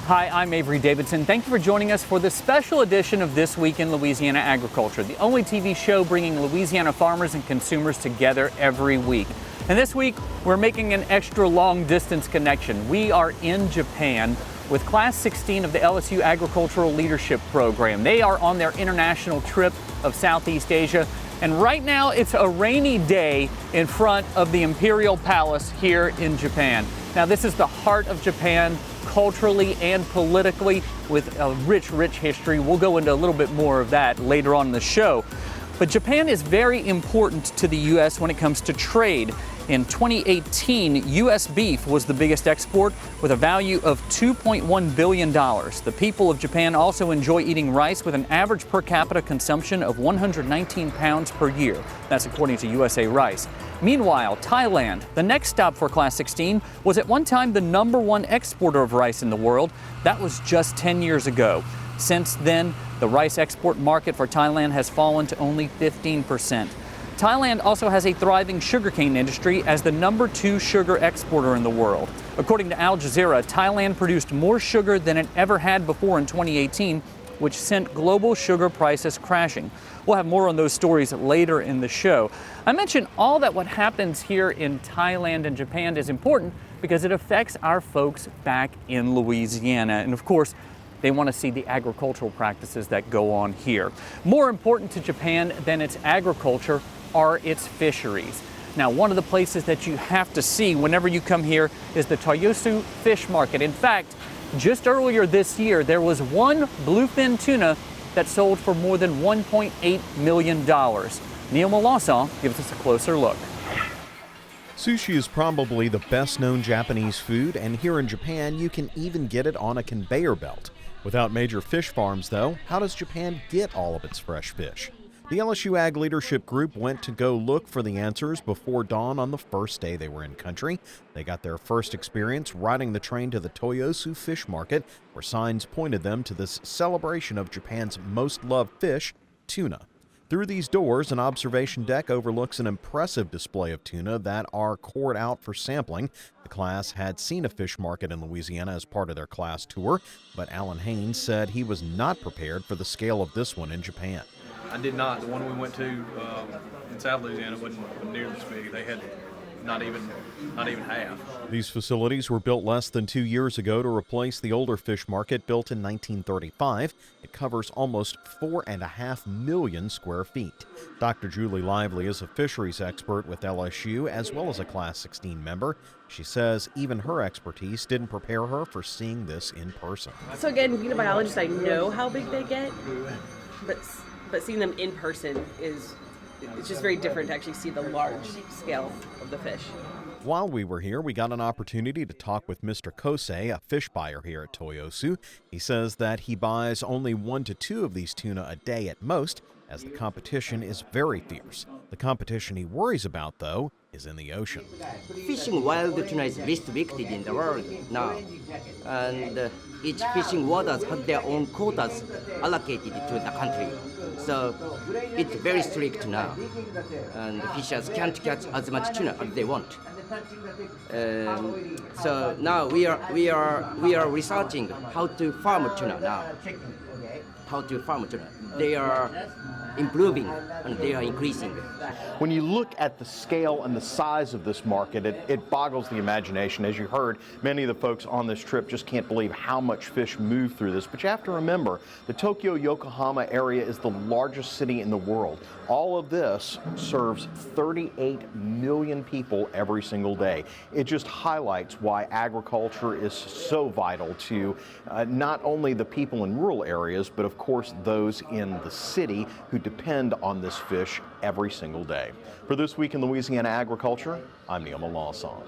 Hi, I'm Avery Davidson. Thank you for joining us for this special edition of This Week in Louisiana Agriculture, the only TV show bringing Louisiana farmers and consumers together every week. And this week, we're making an extra long distance connection. We are in Japan with Class 16 of the LSU Agricultural Leadership Program. They are on their international trip of Southeast Asia. And right now, it's a rainy day in front of the Imperial Palace here in Japan. Now, this is the heart of Japan, culturally and politically, with a rich history. We'll go into a little bit more of that later on in the show. But Japan is very important to the U.S. when it comes to trade. In 2018, U.S. beef was the biggest export with a value of $2.1 billion. The people of Japan also enjoy eating rice with an average per capita consumption of 119 pounds per year. That's according to USA Rice. Meanwhile, Thailand, the next stop for Class 16, was at one time the #1 exporter of rice in the world. That was just 10 years ago. Since then, the rice export market for Thailand has fallen to only 15%. Thailand also has a thriving sugarcane industry as the #2 sugar exporter in the world. According to Al Jazeera, Thailand produced more sugar than it ever had before in 2018, which sent global sugar prices crashing. We'll have more on those stories later in the show. I mentioned all that what happens here in Thailand and Japan is important because it affects our folks back in Louisiana. And of course, they want to see the agricultural practices that go on here. More important to Japan than its agriculture are its fisheries. Now, one of the places that you have to see whenever you come here is the Toyosu Fish Market. In fact, just earlier this year, there was one bluefin tuna that sold for more than $1.8 million. Neil Melanson gives us a closer look. Sushi is probably the best-known Japanese food, and here in Japan, you can even get it on a conveyor belt. Without major fish farms, though, how does Japan get all of its fresh fish? The LSU Ag Leadership Group went to go look for the answers before dawn on the first day they were in country. They got their first experience riding the train to the Toyosu Fish Market, where signs pointed them to this celebration of Japan's most loved fish, tuna. Through these doors, an observation deck overlooks an impressive display of tuna that are cored out for sampling. The class had seen a fish market in Louisiana as part of their class tour, but Alan Haynes said he was not prepared for the scale of this one in Japan. I did not. The one we went to in South Louisiana wasn't near this big. They had not even half. These facilities were built less than 2 years ago to replace the older fish market built in 1935. It covers almost 4.5 million square feet. Dr. Julie Lively is a fisheries expert with LSU as well as a Class 16 member. She says even her expertise didn't prepare her for seeing this in person. So again, being a biologist, I know how big they get, but seeing them in person it's just very different to actually see the large scale of the fish. While we were here, we got an opportunity to talk with Mr. Kosei, a fish buyer here at Toyosu. He says that he buys only 1 to 2 of these tuna a day at most, as the competition is very fierce. The competition he worries about, though, is in the ocean. Fishing wild tuna is restricted in the world now, and each fishing waters have their own quotas allocated to the country. So it's very strict now, and the fishers can't catch as much tuna as they want. So now we are researching how to farm tuna now. How to farm tuna. They are improving and they are increasing. When you look at the scale and the size of this market, it boggles the imagination. As you heard, many of the folks on this trip just can't believe how much fish move through this. But you have to remember, the Tokyo-Yokohama area is the largest city in the world. All of this serves 38 million people every single day. It just highlights why agriculture is so vital to not only the people in rural areas, but of course those in the city who depend on this fish every single day. For This Week in Louisiana Agriculture, I'm Neil Melanson.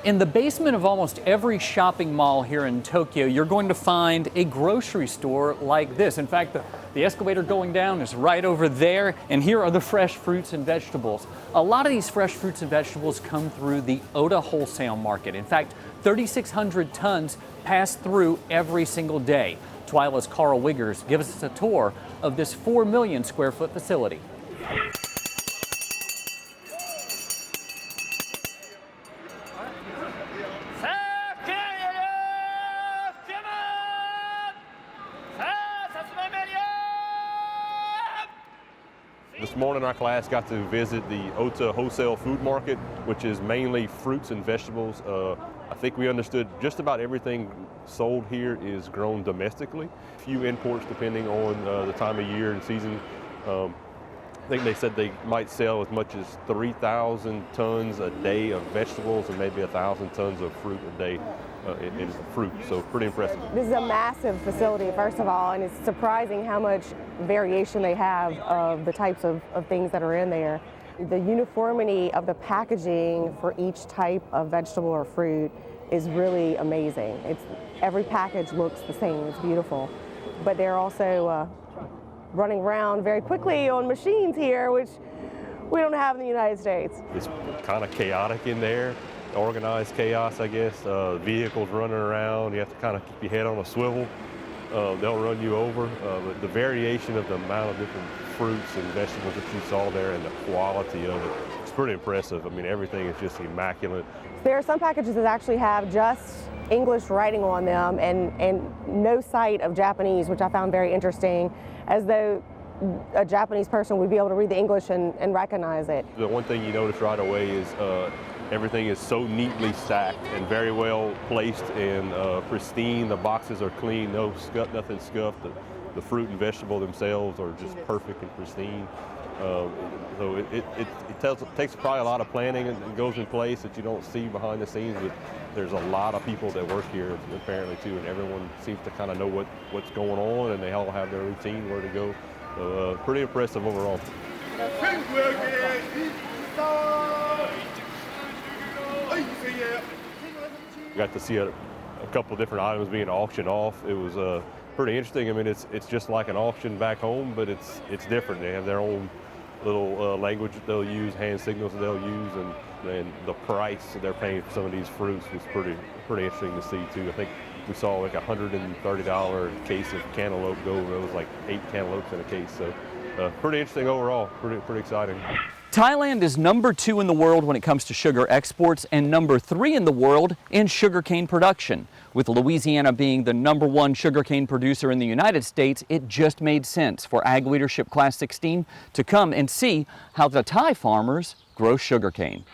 In the basement of almost every shopping mall here in Tokyo, you're going to find a grocery store like this. In fact, the escalator going down is right over there, and here are the fresh fruits and vegetables. A lot of these fresh fruits and vegetables come through the Oda Wholesale Market. In fact, 3,600 tons pass through every single day. Twila's Carl Wiggers gives us a tour of this 4 million square foot facility. This morning our class got to visit the Ota Wholesale Food Market, which is mainly fruits and vegetables. I think we understood just about everything sold here is grown domestically. A few imports depending on the time of year and season. I think they said they might sell as much as 3,000 tons a day of vegetables and maybe 1,000 tons of fruit a day in fruit, so pretty impressive. This is a massive facility, first of all, and it's surprising how much variation they have of the types of things that are in there. The uniformity of the packaging for each type of vegetable or fruit is really amazing. Every package looks the same, it's beautiful. But they're also running around very quickly on machines here, which we don't have in the United States. It's kind of chaotic in there, organized chaos, I guess. Vehicles running around, you have to kind of keep your head on a swivel. They'll run you over. But the variation of the amount of different fruits and vegetables that you saw there and the quality of it, it's pretty impressive. I mean, everything is just immaculate. There are some packages that actually have just English writing on them and no sight of Japanese, which I found very interesting, as though a Japanese person would be able to read the English and recognize it. The one thing you notice right away is everything is so neatly stacked and very well placed and pristine. The boxes are clean, nothing scuffed. The fruit and vegetable themselves are just perfect and pristine. So it takes probably a lot of planning and goes in place that you don't see behind the scenes, but there's a lot of people that work here apparently too, and everyone seems to kind of know what's going on, and they all have their routine, where to go. So pretty impressive overall. Got to see a couple different items being auctioned off. It was pretty interesting. I mean, it's just like an auction back home, but it's different. They have their own little language that they'll use, hand signals that they'll use, and the price that they're paying for some of these fruits was pretty interesting to see too. I think we saw like a $130 case of cantaloupe go. There was like 8 cantaloupes in a case, so pretty interesting overall. Pretty exciting. Thailand is number 2 in the world when it comes to sugar exports and number 3 in the world in sugarcane production. With Louisiana being the number 1 sugarcane producer in the United States, it just made sense for Ag Leadership Class 16 to come and see how the Thai farmers grow sugarcane.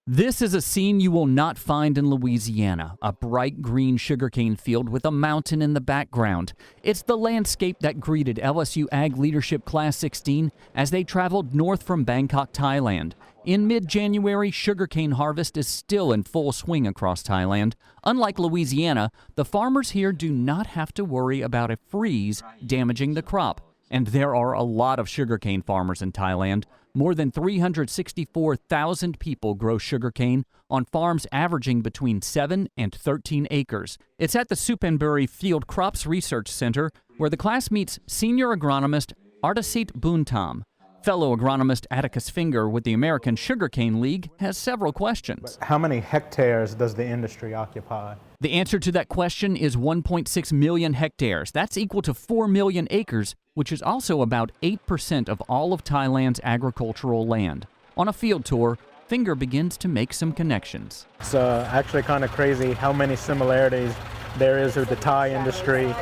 This is a scene you will not find in Louisiana, a bright green sugarcane field with a mountain in the background. It's the landscape that greeted LSU Ag Leadership Class 16 as they traveled north from Bangkok, Thailand. In mid-January, sugarcane harvest is still in full swing across Thailand. Unlike Louisiana, the farmers here do not have to worry about a freeze damaging the crop. And there are a lot of sugarcane farmers in Thailand. More than 364,000 people grow sugarcane on farms averaging between 7 and 13 acres. It's at the Suphanburi Field Crops Research Center where the class meets senior agronomist Artasit Buntam. Fellow agronomist Atticus Finger with the American Sugarcane League has several questions. How many hectares does the industry occupy? The answer to that question is 1.6 million hectares. That's equal to 4 million acres, which is also about 8% of all of Thailand's agricultural land. On a field tour, Finger begins to make some connections. It's actually kind of crazy how many similarities there is with the Thai industry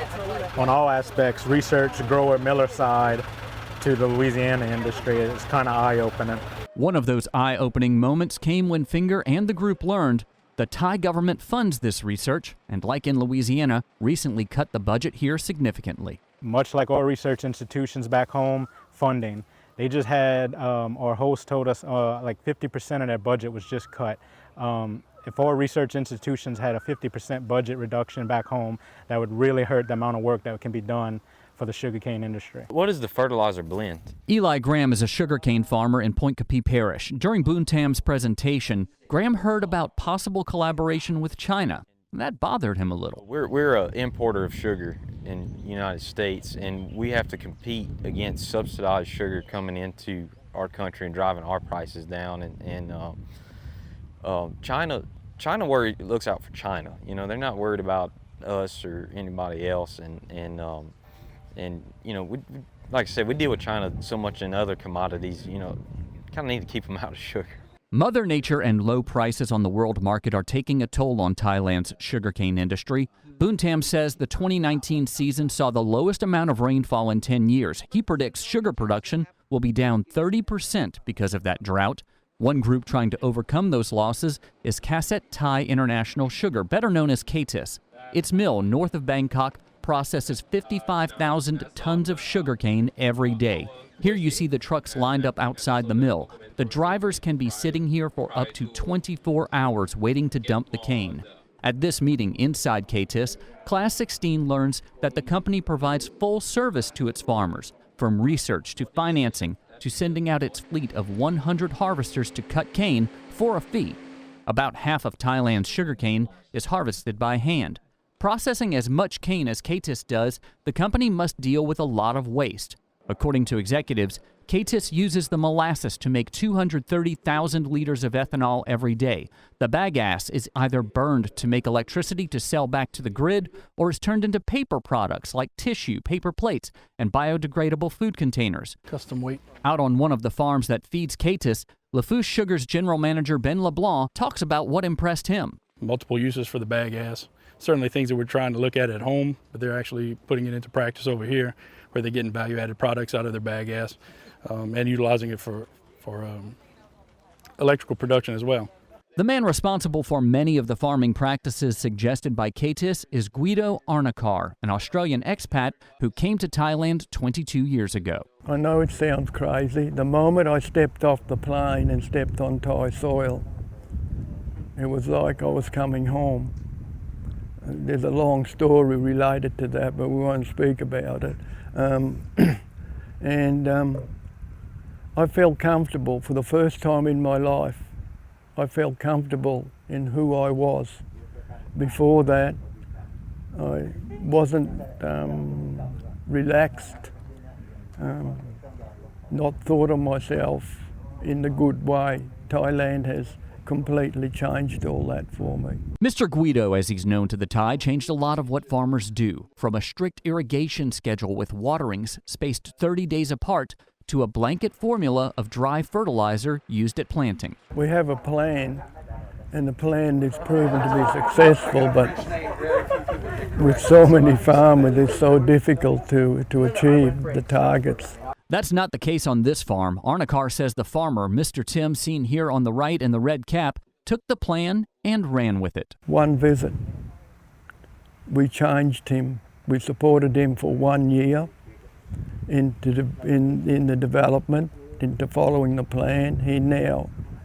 on all aspects, research, grower, miller side, to the Louisiana industry. It's kind of eye-opening. One of those eye-opening moments came when Finger and the group learned the Thai government funds this research, and like in Louisiana, recently cut the budget here significantly. Much like our research institutions back home, funding. They just had, our host told us like 50% of their budget was just cut. If our research institutions had a 50% budget reduction back home, that would really hurt the amount of work that can be done for the sugarcane industry. What is the fertilizer blend? Eli Graham is a sugarcane farmer in Point Capee Parish. During Buntam's presentation, Graham heard about possible collaboration with China. That bothered him a little. We're an importer of sugar in the United States, and we have to compete against subsidized sugar coming into our country and driving our prices down. China looks out for China. You know, they're not worried about us or anybody else, and you know, like I said, we deal with China so much in other commodities, you know, kind of need to keep them out of sugar. Mother Nature and low prices on the world market are taking a toll on Thailand's sugarcane industry. Boontam says the 2019 season saw the lowest amount of rainfall in 10 years. He predicts sugar production will be down 30% because of that drought. One group trying to overcome those losses is Kaset Thai International Sugar, better known as KTIS. Its mill north of Bangkok processes 55,000 tons of sugarcane every day. Here you see the trucks lined up outside the mill. The drivers can be sitting here for up to 24 hours waiting to dump the cane. At this meeting inside KTIS, Class 16 learns that the company provides full service to its farmers, from research to financing to sending out its fleet of 100 harvesters to cut cane for a fee. About half of Thailand's sugarcane is harvested by hand. Processing as much cane as KTIS does, the company must deal with a lot of waste. According to executives, KTIS uses the molasses to make 230,000 liters of ethanol every day. The bagasse is either burned to make electricity to sell back to the grid or is turned into paper products like tissue, paper plates, and biodegradable food containers. Custom weight. Out on one of the farms that feeds KTIS, Lafourche Sugar's general manager Ben LeBlanc talks about what impressed him. Multiple uses for the bagasse. Certainly things that we're trying to look at home, but they're actually putting it into practice over here, where they're getting value-added products out of their bagasse and utilizing it for electrical production as well. The man responsible for many of the farming practices suggested by KTIS is Guido Arnakar, an Australian expat who came to Thailand 22 years ago. I know it sounds crazy. The moment I stepped off the plane and stepped on Thai soil, it was like I was coming home. There's a long story related to that, but we won't speak about it. I felt comfortable for the first time in my life. I felt comfortable in who I was. Before that, I wasn't relaxed, not thought of myself in the good way. Thailand has completely changed all that for me. Mr. Guido, as he's known to the Thai, changed a lot of what farmers do, from a strict irrigation schedule with waterings spaced 30 days apart to a blanket formula of dry fertilizer used at planting. We have a plan, and the plan is proven to be successful, but with so many farmers, it's so difficult to achieve the targets. That's not the case on this farm. Arnakar says the farmer, Mr. Tim, seen here on the right in the red cap, took the plan and ran with it. One visit, we changed him. We supported him for 1 year in the development, into following the plan.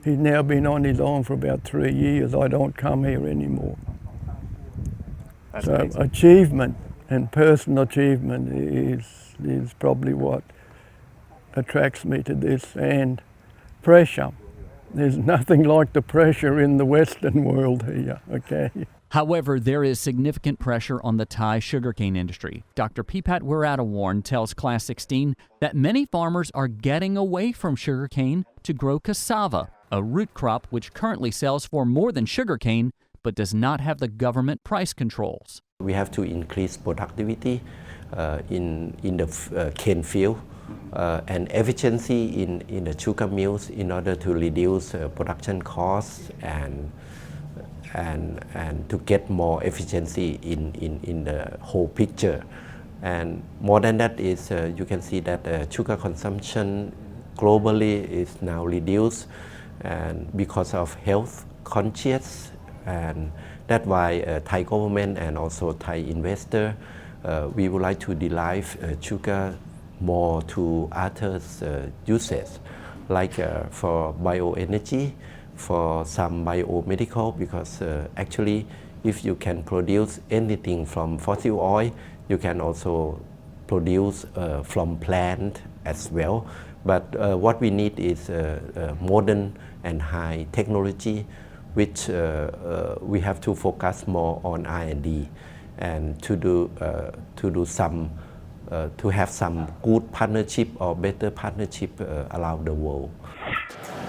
He's now been on his own for about 3 years. I don't come here anymore. That's so amazing. Achievement and personal achievement is probably what attracts me to this, and pressure. There's nothing like the pressure in the Western world here, okay? However, there is significant pressure on the Thai sugarcane industry. Dr. Pipat Wiratawarn tells Class 16 that many farmers are getting away from sugarcane to grow cassava, a root crop which currently sells for more than sugarcane but does not have the government price controls. We have to increase productivity in the cane field and efficiency in the sugar mills in order to reduce production costs and to get more efficiency in the whole picture. And more than that is you can see that sugar consumption globally is now reduced, and because of health conscious, and that's why Thai government and also Thai investor we would like to derive sugar more to others uses, like for bioenergy, for some biomedical, because actually if you can produce anything from fossil oil, you can also produce from plant as well. But what we need is modern and high technology, which we have to focus more on R&D and to have some good partnership or better partnership around the world.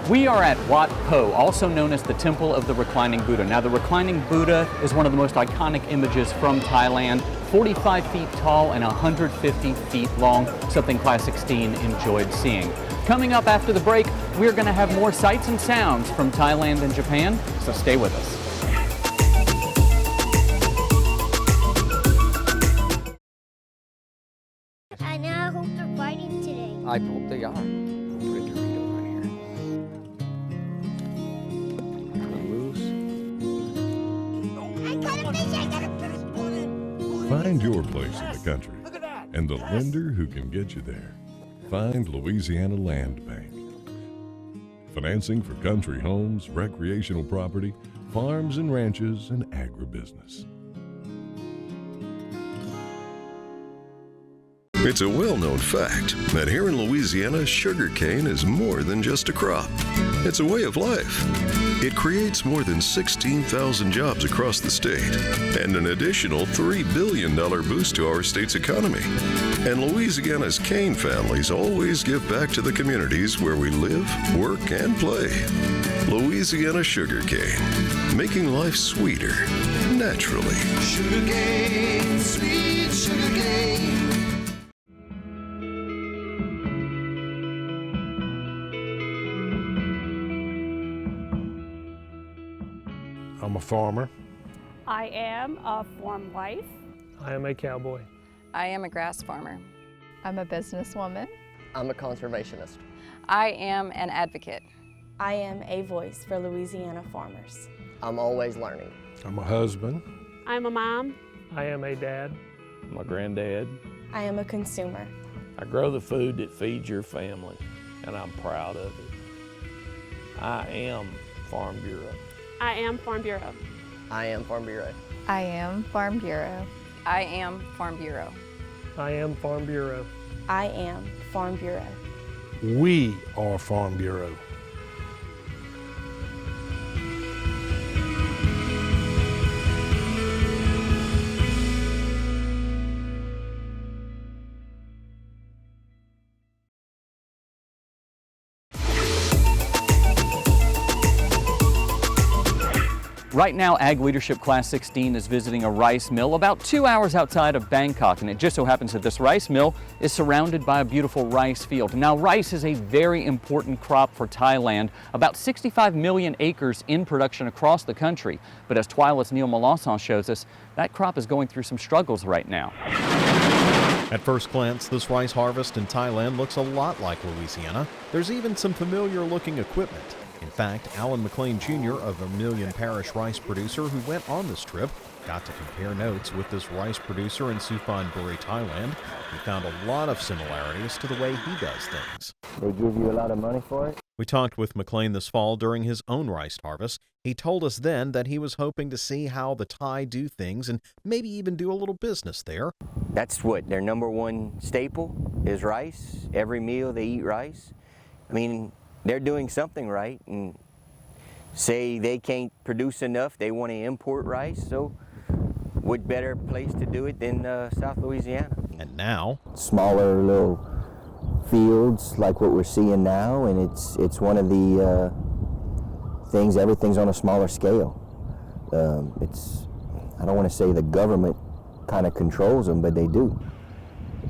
We are at Wat Po, also known as the Temple of the Reclining Buddha. Now, the Reclining Buddha is one of the most iconic images from Thailand, 45 feet tall and 150 feet long, something Class 16 enjoyed seeing. Coming up after the break, we're going to have more sights and sounds from Thailand and Japan, so stay with us. I now hope they're fighting today. I hope they are. Find your place in the country and the lender who can get you there. Find Louisiana Land Bank. Financing for country homes, recreational property, farms and ranches, and agribusiness. It's a well-known fact that here in Louisiana, sugarcane is more than just a crop. It's a way of life. It creates more than 16,000 jobs across the state and an additional $3 billion boost to our state's economy. And Louisiana's cane families always give back to the communities where we live, work, and play. Louisiana sugarcane, making life sweeter, naturally. Sugarcane, sweet sugarcane. I'm a farmer. I am a farm wife. I am a cowboy. I am a grass farmer. I'm a businesswoman. I'm a conservationist. I am an advocate. I am a voice for Louisiana farmers. I'm always learning. I'm a husband. I'm a mom. I am a dad. I'm a granddad. I am a consumer. I grow the food that feeds your family, and I'm proud of it. I am Farm Bureau. I am Farm Bureau. I am Farm Bureau. I am Farm Bureau. I am Farm Bureau. I am Farm Bureau. I am Farm Bureau. We are Farm Bureau. Right now, Ag Leadership Class 16 is visiting a rice mill about 2 hours outside of Bangkok, and it just so happens that this rice mill is surrounded by a beautiful rice field. Now, rice is a very important crop for Thailand, about 65 million acres in production across the country. But as Twila's Neil Melanson shows us, that crop is going through some struggles right now. At first glance, this rice harvest in Thailand looks a lot like Louisiana. There's even some familiar-looking equipment. In fact, Alan McLean Jr. of Vermilion Parish rice producer who went on this trip got to compare notes with this rice producer in Suphanburi, Thailand. He found a lot of similarities to the way he does things. They give you a lot of money for it? We talked with McLean this fall during his own rice harvest. He told us then that he was hoping to see how the Thai do things and maybe even do a little business there. That's what their number one staple is, rice. Every meal they eat rice. I mean, they're doing something right, and say they can't produce enough, they want to import rice, so what better place to do it than South Louisiana? And now, smaller little fields like what we're seeing now, and it's one of the things, everything's on a smaller scale. I don't want to say the government kind of controls them, but they do.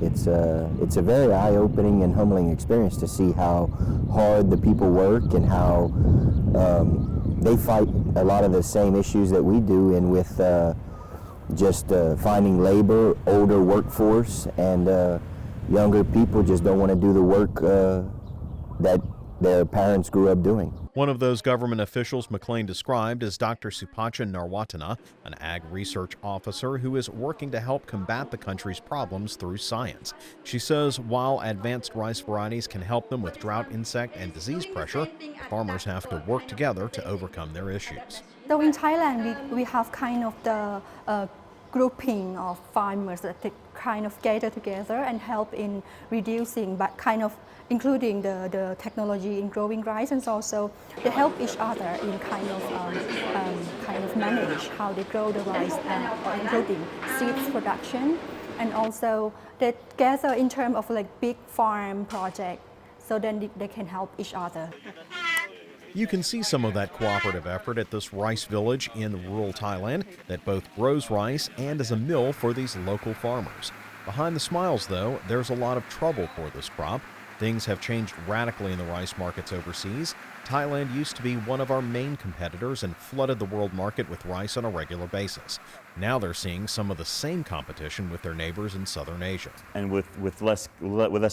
It's a very eye-opening and humbling experience to see how hard the people work and how they fight a lot of the same issues that we do, and with just finding labor, older workforce, and younger people just don't want to do the work that their parents grew up doing. One of those government officials McLean described is Dr. Supacha Narwatana, an ag research officer who is working to help combat the country's problems through science. She says while advanced rice varieties can help them with drought, insect, and disease pressure, farmers have to work together to overcome their issues. So in Thailand, we have kind of the grouping of farmers that kind of gather together and help in reducing, but kind of including the technology in growing rice, and also they help each other in kind of manage how they grow the rice, including seeds production, and also they gather in terms of like big farm project, so then they can help each other. You can see some of that cooperative effort at this rice village in rural Thailand that both grows rice and is a mill for these local farmers. Behind the smiles, though, there's a lot of trouble for this crop. Things have changed radically in the rice markets overseas. Thailand used to be one of our main competitors and flooded the world market with rice on a regular basis. Now they're seeing some of the same competition with their neighbors in southern Asia. And with less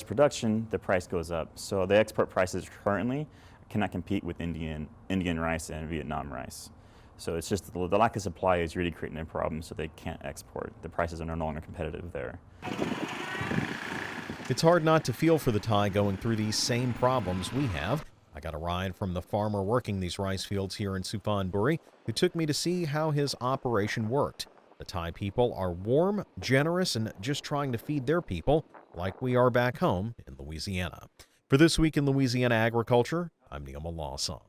production, the price goes up. So the export prices currently cannot compete with Indian rice and Vietnam rice. So it's just the lack of supply is really creating a problem, so they can't export. The prices are no longer competitive there. It's hard not to feel for the Thai going through these same problems we have. I got a ride from the farmer working these rice fields here in Suphanburi, who took me to see how his operation worked. The Thai people are warm, generous, and just trying to feed their people like we are back home in Louisiana. For This Week in Louisiana Agriculture, I'm Neil Malasa.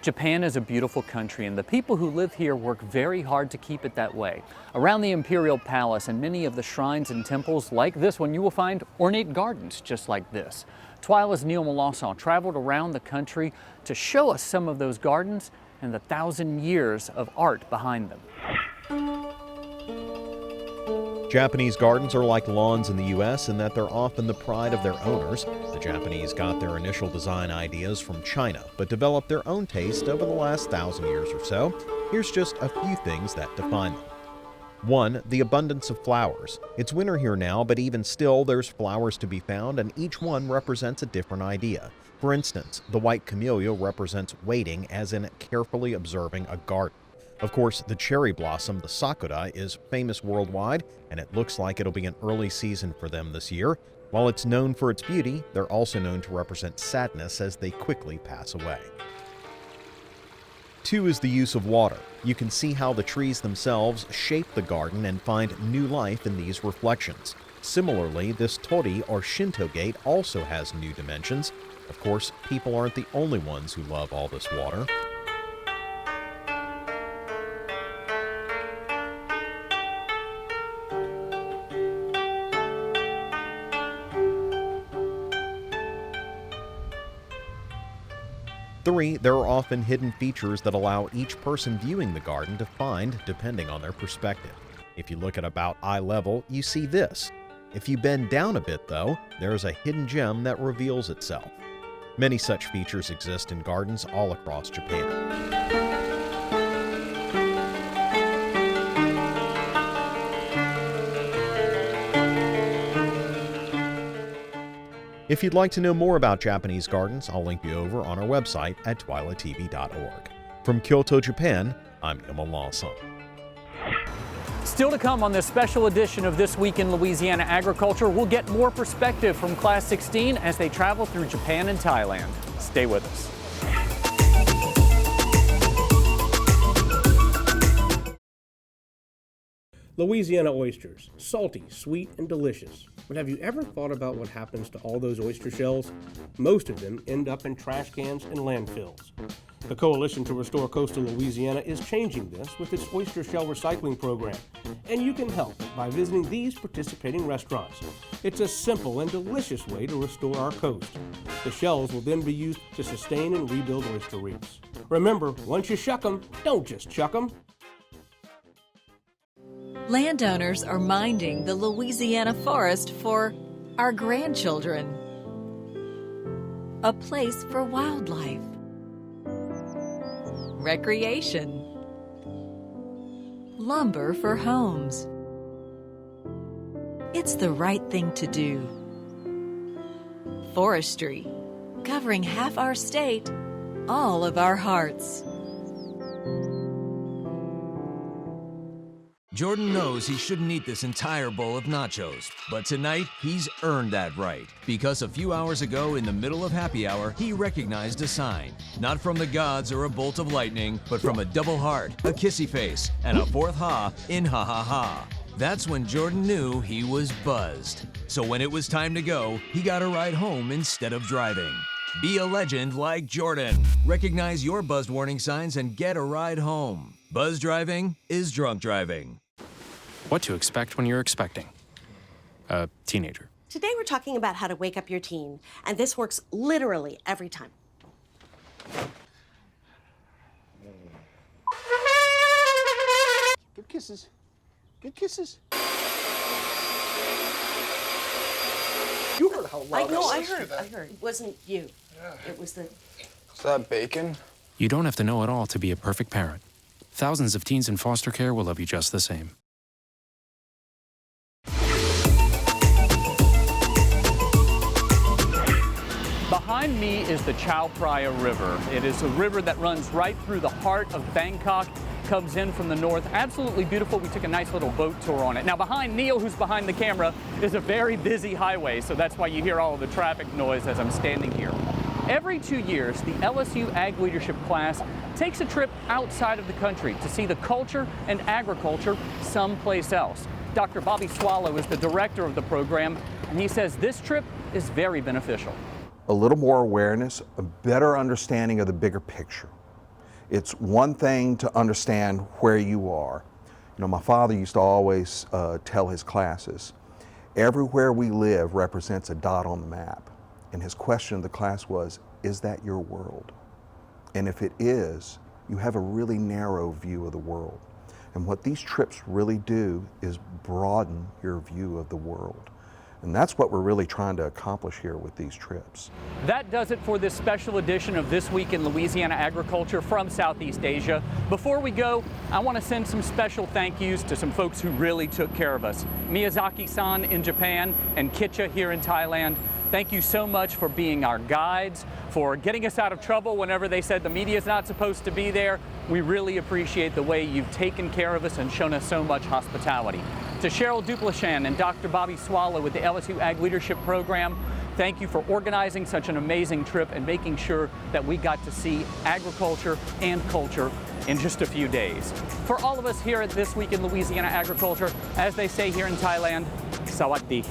Japan is a beautiful country, and the people who live here work very hard to keep it that way. Around the Imperial Palace and many of the shrines and temples like this one, you will find ornate gardens just like this. Twila's Neil Malasa traveled around the country to show us some of those gardens and the 1,000 years of art behind them. Japanese gardens are like lawns in the U.S. in that they're often the pride of their owners. The Japanese got their initial design ideas from China, but developed their own taste over the last 1,000 years or so. Here's just a few things that define them. 1. The abundance of flowers. It's winter here now, but even still, there's flowers to be found, and each one represents a different idea. For instance, the white camellia represents waiting, as in carefully observing a garden. Of course, the cherry blossom, the sakura, is famous worldwide, and it looks like it'll be an early season for them this year. While it's known for its beauty, they're also known to represent sadness as they quickly pass away. 2 is the use of water. You can see how the trees themselves shape the garden and find new life in these reflections. Similarly, this tori or Shinto gate also has new dimensions. Of course, people aren't the only ones who love all this water. Three, there are often hidden features that allow each person viewing the garden to find depending on their perspective. If you look at about eye level, you see this. If you bend down a bit, though, there's a hidden gem that reveals itself. Many such features exist in gardens all across Japan. If you'd like to know more about Japanese gardens, I'll link you over on our website at twilatv.org. From Kyoto, Japan, I'm Neil Malasa. Still to come on this special edition of This Week in Louisiana Agriculture, we'll get more perspective from Class 16 as they travel through Japan and Thailand. Stay with us. Louisiana oysters, salty, sweet, and delicious. But have you ever thought about what happens to all those oyster shells? Most of them end up in trash cans and landfills. The Coalition to Restore Coastal Louisiana is changing this with its oyster shell recycling program. And you can help by visiting these participating restaurants. It's a simple and delicious way to restore our coast. The shells will then be used to sustain and rebuild oyster reefs. Remember, once you shuck them, don't just chuck them. Landowners are minding the Louisiana forest for our grandchildren. A place for wildlife, recreation, lumber for homes. It's the right thing to do. Forestry, covering half our state, all of our hearts. Jordan knows he shouldn't eat this entire bowl of nachos, but tonight he's earned that right because a few hours ago in the middle of happy hour, he recognized a sign. Not from the gods or a bolt of lightning, but from a double heart, a kissy face, and a fourth ha in ha ha ha. That's when Jordan knew he was buzzed. So when it was time to go, he got a ride home instead of driving. Be a legend like Jordan. Recognize your buzzed warning signs and get a ride home. Buzz driving is drunk driving. What to expect when you're expecting a teenager. Today we're talking about how to wake up your teen, and this works literally every time. Good kisses. Good kisses. You heard how loud I heard. It wasn't you. Yeah. It was the... Is that bacon? You don't have to know it all to be a perfect parent. Thousands of teens in foster care will love you just the same. Behind me is the Chao Phraya River. It is a river that runs right through the heart of Bangkok, comes in from the north. Absolutely beautiful. We took a nice little boat tour on it. Now behind Neil, who's behind the camera, is a very busy highway, so that's why you hear all of the traffic noise as I'm standing here. Every 2 years, the LSU Ag Leadership class takes a trip outside of the country to see the culture and agriculture someplace else. Dr. Bobby Swallow is the director of the program, and he says this trip is very beneficial. A little more awareness, a better understanding of the bigger picture. It's one thing to understand where you are. You know, my father used to always tell his classes, everywhere we live represents a dot on the map. And his question of the class was, is that your world? And if it is, you have a really narrow view of the world. And what these trips really do is broaden your view of the world. And that's what we're really trying to accomplish here with these trips. That does it for this special edition of This Week in Louisiana Agriculture from Southeast Asia. Before we go, I want to send some special thank yous to some folks who really took care of us. Miyazaki-san in Japan and Kitcha here in Thailand. Thank you so much for being our guides, for getting us out of trouble whenever they said the media's not supposed to be there. We really appreciate the way you've taken care of us and shown us so much hospitality. To Cheryl Duplashan and Dr. Bobby Swallow with the LSU Ag Leadership Program, thank you for organizing such an amazing trip and making sure that we got to see agriculture and culture in just a few days. For all of us here at This Week in Louisiana Agriculture, as they say here in Thailand, Sawadee.